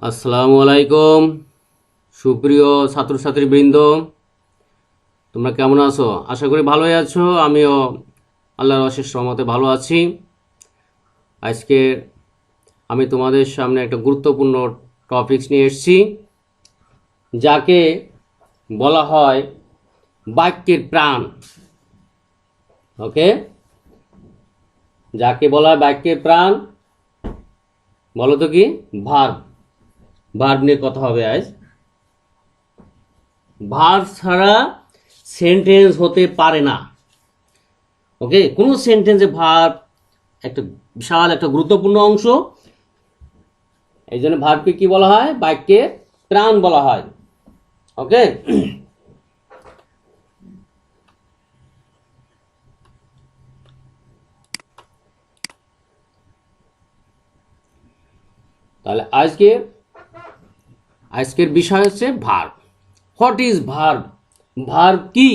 আসসালামু আলাইকুম সুপ্রিয় ছাত্রছাত্রীবৃন্দ, তোমরা কেমন আছো? আশা করি ভালোই আছো। আমিও আল্লাহর অশেষ রহমতে ভালো আছি। আজকে আমি তোমাদের সামনে একটা গুরুত্বপূর্ণ টপিকস নিয়ে এসেছি, যাকে বলা হয় বাক্যের প্রাণ। ওকে, যাকে বলা হয় বাক্যের প্রাণ, বলো তো কি? ভার্ব। ভার্ব নিয়ে কথা হবে আজ। ভার্ব ছাড়া সেন্টেন্স হতে পারে না। ওকে, কোনো সেন্টেন্সে ভার্ব একটা বিশাল একটা গুরুত্বপূর্ণ অংশ। এই জন্য ভার্বকে কি বলা হয়? বাক্যে প্রাণ বলা হয়। ওকে, তাহলে আজকের বিষয় হচ্ছে verb. What is verb? Verb কি?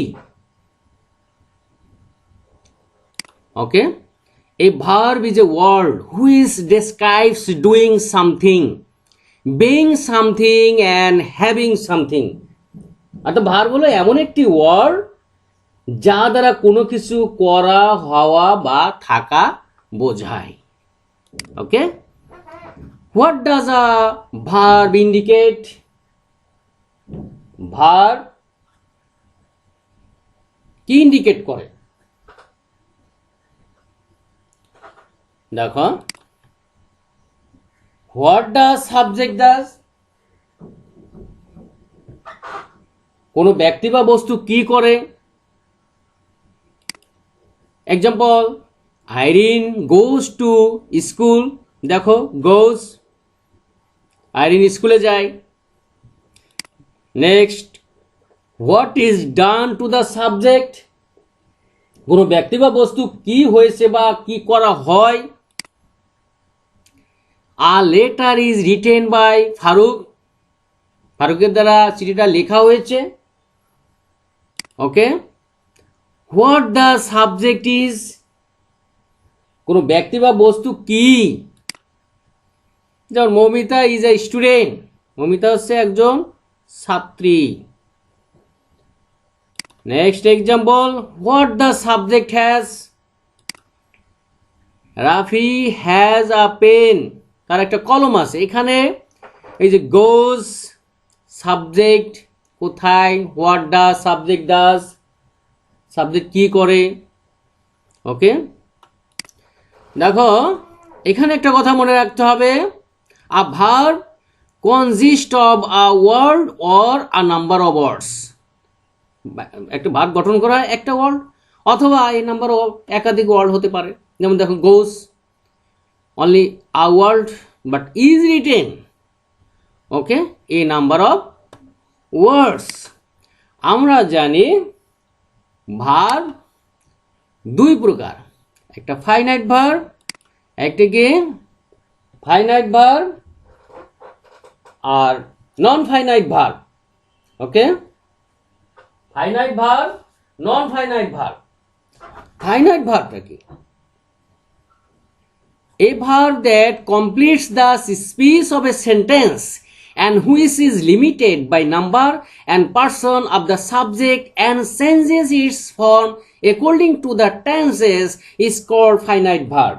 ওকে, a verb is a word which describes doing something, being something and having something. অর্থাৎ ভার্ব হলো এমন একটি ওয়ার্ড যা দ্বারা কোনো কিছু করা, হওয়া বা থাকা বোঝায়। Okay, what does a verb indicate? Verb কি ইন্ডিকেট করে? দেখো, হোয়াট ডাজ সাবজেক্ট ডাজ? কোনো ব্যক্তি বা বস্তু কি করে? Example, Irene goes to school. দেখো, গোজ, আইরিন স্কুলে যায়। Next, what is done to the subject? কোনো ব্যক্তি বা বস্তু কি হয়েছে বা কি করা হয়? A letter is written by Farooq. ফারুকের দ্বারা চিঠিটা লেখা হয়েছে। Okay, what the subject is? কোনো ব্যক্তি বা বস্তু কি? যেমন Mamita is a student. Mamita হচ্ছে একজন ছাত্রী। Next example, what the subject has? Rafi has a pen. তার একটা কলম আছে। এখানে এই যে গোজ, সাবজেক্ট কোথায়, what does subject does, subject কি করে। ওকে, দেখো এখানে একটা কথা মনে রাখতে হবে, a verb consist of a word or a number of words. একটা ভার্ব গঠন করা হয় একটা ওয়ার্ড অথবা এই নাম্বার অফ একাধিক ওয়ার্ড হতে পারে। যেমন দেখো, goes only a word but is written okay a number of words. আমরা জানি ভার্ব দুই প্রকার, একটা ফাইনাইট ভার্ব, একটা কি ফাইনাইট ভার্ব আর non finite verb. Okay, finite verb, non finite verb. Finite ভার্বটা কি? A verb that completes the speech of a sentence and which is limited by number and person of the subject and changes its form according to the tenses is called finite verb.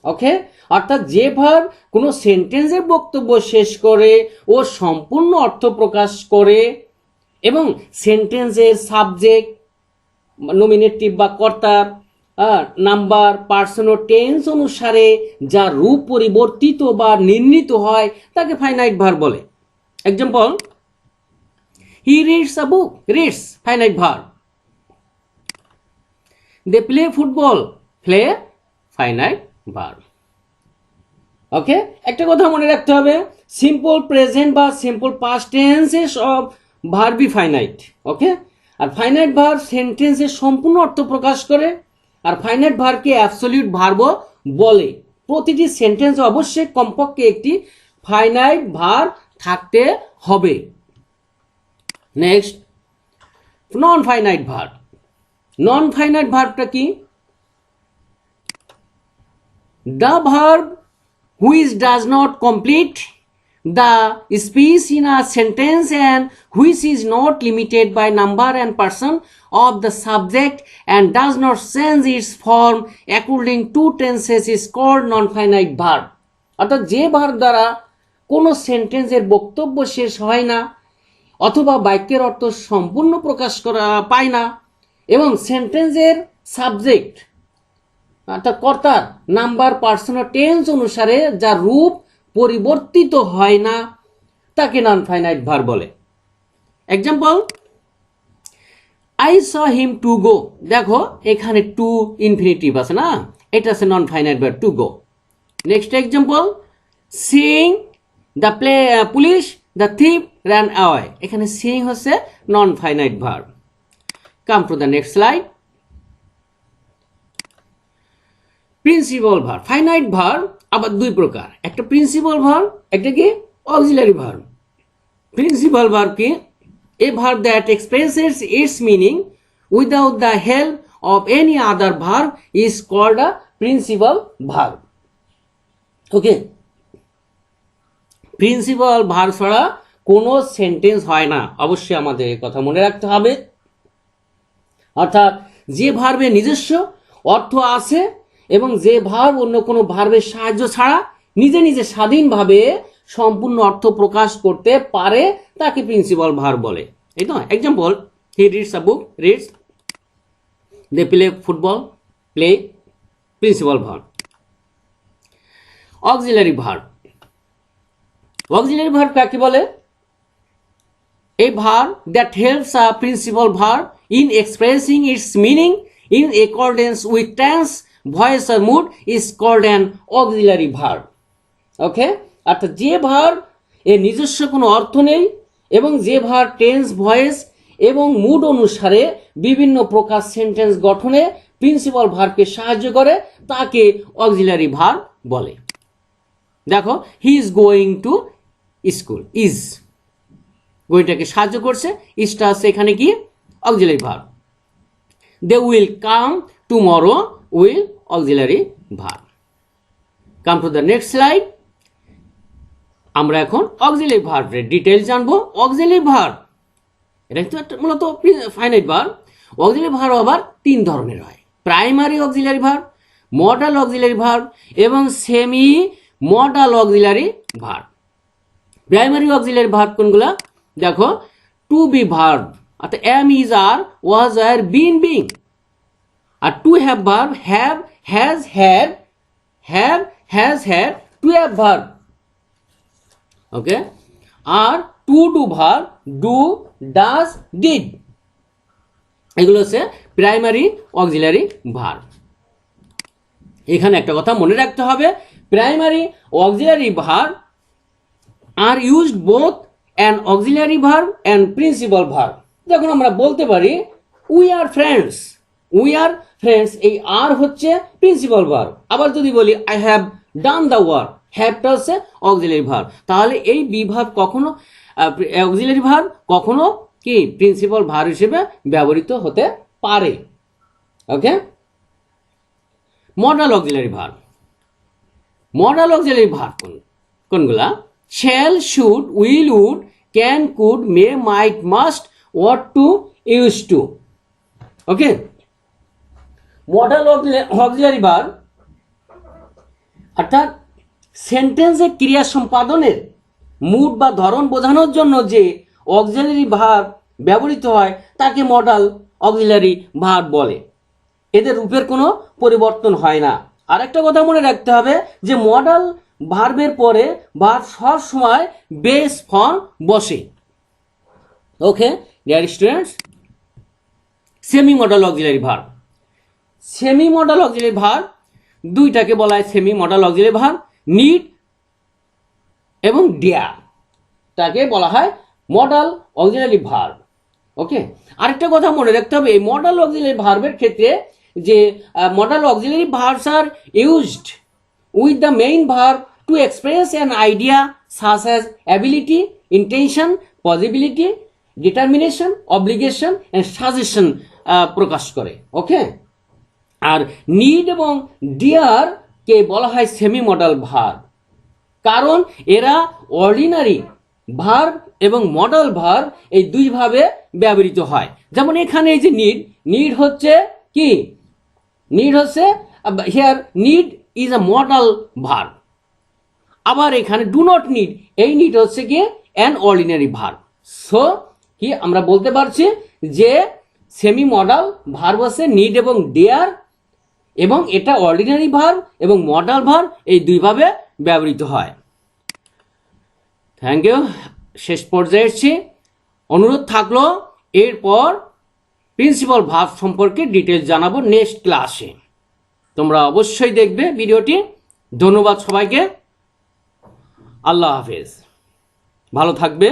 Okay? অর্থাৎ যে verb কোনো সেন্টেন্সের বক্তব্য শেষ করে ও সম্পূর্ণ অর্থ প্রকাশ করে এবং সেন্টেন্সের সাবজেক্ট, নমিনেটিভ বা কর্তার নাম্বার, পার্সন ও টেন্স অনুসারে যা রূপ পরিবর্তিত বা নির্ণীত হয় তাকে ফাইনাইট ভার্ব বলে। Example, he reads a book. Reads finite verb. They play football. Play finite verb. Okay, একটা কথা মনে রাখতে হবে, সিম্পল প্রেজেন্ট বা সিম্পল পাস্ট টেন্সে সব ভার্বই ফাইনাইট। ওকে, আর ফাইনাইট ভার্ব সেন্টেন্সের সম্পূর্ণ অর্থ প্রকাশ করে, আর ফাইনাইট ভার্বকে অ্যাবসলিউট ভার্বও বলে। প্রতিটি সেন্টেন্সে অবশ্যই কমপক্ষে একটি ফাইনাইট ভার্ব থাকতে হবে। Next, non finite verb. Non finite ভার্বটা কি? The verb which does not complete, the space in a sentence and which is not limited by number and person of the subject and does not change its form according to tenses is called non-finite verb. অর্থাৎ যে verb দ্বারা কোনো সেন্টেন্সের বক্তব্য শেষ হয় না অথবা বাক্যের অর্থ সম্পূর্ণ প্রকাশ করা পায় না এবং সেন্টেন্সের সাবজেক্ট অর্থাৎ কর্তার নাম্বার পার্সন ও টেন্স অনুসারে যার রূপ পরিবর্তিত হয় না তাকে নন ফাইনাইট ভার্ব বলে। Example, I saw him to go. দেখো এখানে টু ইনফিনিটিভ আছে না, এটা আছে non finite verb to go. Next example, seeing the police the thief ran away। এখানে সিইং হচ্ছে non finite verb. Come to the next slide. Principal verb. Finite verb আবার দুই প্রকার, একটা প্রিন্সিপাল ভার্ব, একটা কি অক্সিলারি ভার্ব। প্রিন্সিপাল ভার্ব কি? A verb that expresses its meaning without the help of any other verb is called a principal verb. Okay, principal verb ছাড়া কোনো sentence হয় না, অবশ্যই আমাদের এই কথা মনে রাখতে হবে। অর্থাৎ যে ভার্বের নিজস্ব অর্থ আছে এবং যে ভার্ব অন্য কোনো ভার্বের সাহায্য ছাড়া নিজে নিজে স্বাধীনভাবে সম্পূর্ণ অর্থ প্রকাশ করতে পারে তাকে প্রিন্সিপাল ভার্ব বলে। এই তো example, he reads a book, reads. They play football, play, principal verb. Auxiliary verb. Auxiliary verb কাকে বলে? A verb that helps a principal verb in expressing its meaning in accordance with tense, voice or mood is called an auxiliary verb. Okay? অর্থাৎ যে verb এর নিজস্ব কোনো অর্থ নেই এবং যে ভার্ব টেন্স, ভয়েস এবং মুড অনুসারে বিভিন্ন প্রকার সেন্টেন্স গঠনে প্রিন্সিপাল ভার্বকে সাহায্য করে তাকে অক্সিলারি ভার্ব বলে। দেখো, he is going to school, is গোয়িংটাকে সাহায্য করছে, ইজটা আছে এখানে কি auxiliary verb. They will come tomorrow, will auxiliary verb. Come to the next slide. আমরা এখন অক্সিলারি ভার্বের ডিটেইলস জানবো। অক্সিলারি ভার্ব এটা কিন্তু একটা মূলত ফাইনাইট ভার্ব। অক্সিলারি ভার্ব আবার তিন ধরনের হয়, primary auxiliary verb, modal auxiliary verb এবং semi modal auxiliary verb. Primary auxiliary verb কোনগুলা? দেখো, টু বি ভার্ব অর্থাৎ am, is, are, was, are, been, being. আর to have verb have, has, had, have, has, had, to have verb. Okay, আর to do verb do, does, did. এগুলো হচ্ছে primary auxiliary verb. এখানে একটা কথা মনে রাখতে হবে, primary auxiliary verb are used both an auxiliary verb and principal verb. যখন আমরা বলতে পারি we are friends, we are friends, এই আর হচ্ছে প্রিন্সিপাল ভার্ব। আবার যদি বলি I have done the work, হ্যাভটা হচ্ছে অক্সিলারি ভার্ব, তাহলে এই বি ভার্ব কখনো অক্সিলারি ভার্ব কখনো কি প্রিন্সিপাল ভার্ব হিসেবে ব্যবহৃত হতে পারে। Okay, modal auxiliary verb. Modal auxiliary verb কোনগুলা? shall, should, will, would, can, could, may, might, must, ought to, used to. Okay, modal auxiliary verb অর্থাৎ সেন্টেন্সে ক্রিয়া সম্পাদনের মুড বা ধরন বোঝানোর জন্য যে অক্সিলারি ভার্ব ব্যবহৃত হয় তাকে মডাল অক্সিলারি ভার্ব বলে। এদের রূপের কোনো পরিবর্তন হয় না। আরেকটা কথা মনে রাখতে হবে যে মডাল ভার্বের পরে ভার্ব সব সময় বেস ফর্ম বসে। Okay dear students, semi modal auxiliary verb. Semi modal auxiliary verb দুইটাকে বলা হয় semi modal auxiliary verb. Need এবং ডিয়ার তাকে বলা হয় মডাল অক্সিলারি ভার্ব। ওকে, আরেকটা কথা মনে রাখতে হবে, এই মডাল অক্সিলারি ভার্বের ক্ষেত্রে যে modal auxiliary verbs are used with the main verb to express an idea such as ability, intention, possibility, determination, obligation and suggestion প্রকাশ করে। ওকে, আর নিড এবং ডিয়ার কে বলা হয় সেমি মডাল ভার্ব। কারণ এরা অর্ডিনারি ভার্ব এবং মডাল ভার্ব এই দুইভাবে ব্যবহৃত হয়। যেমন এখানে এই যে নিড হচ্ছে কি, নিড হচ্ছে here need is a modal verb. আবার এখানে ডু নট নিড, এই নিড হচ্ছে কি অ্যান অর্ডিনারি ভার্ব। সো কি আমরা বলতে পারছি যে সেমি মডাল ভার্ব হচ্ছে নিড এবং ডেয়ার, এবং এটা অর্ডিনারি ভার্ব এবং মডাল ভার্ব এই দুইভাবে ব্যবহৃত হয়। Thank you. শেষ পর্যায়ে এসেছি। অনুরোধ থাকলো এরপর প্রিন্সিপাল ভার্ব সম্পর্কে ডিটেলস জানাবো নেক্সট ক্লাসে। তোমরা অবশ্যই দেখবে ভিডিওটি। ধন্যবাদ সবাইকে। আল্লাহ হাফেজ, ভালো থাকবে।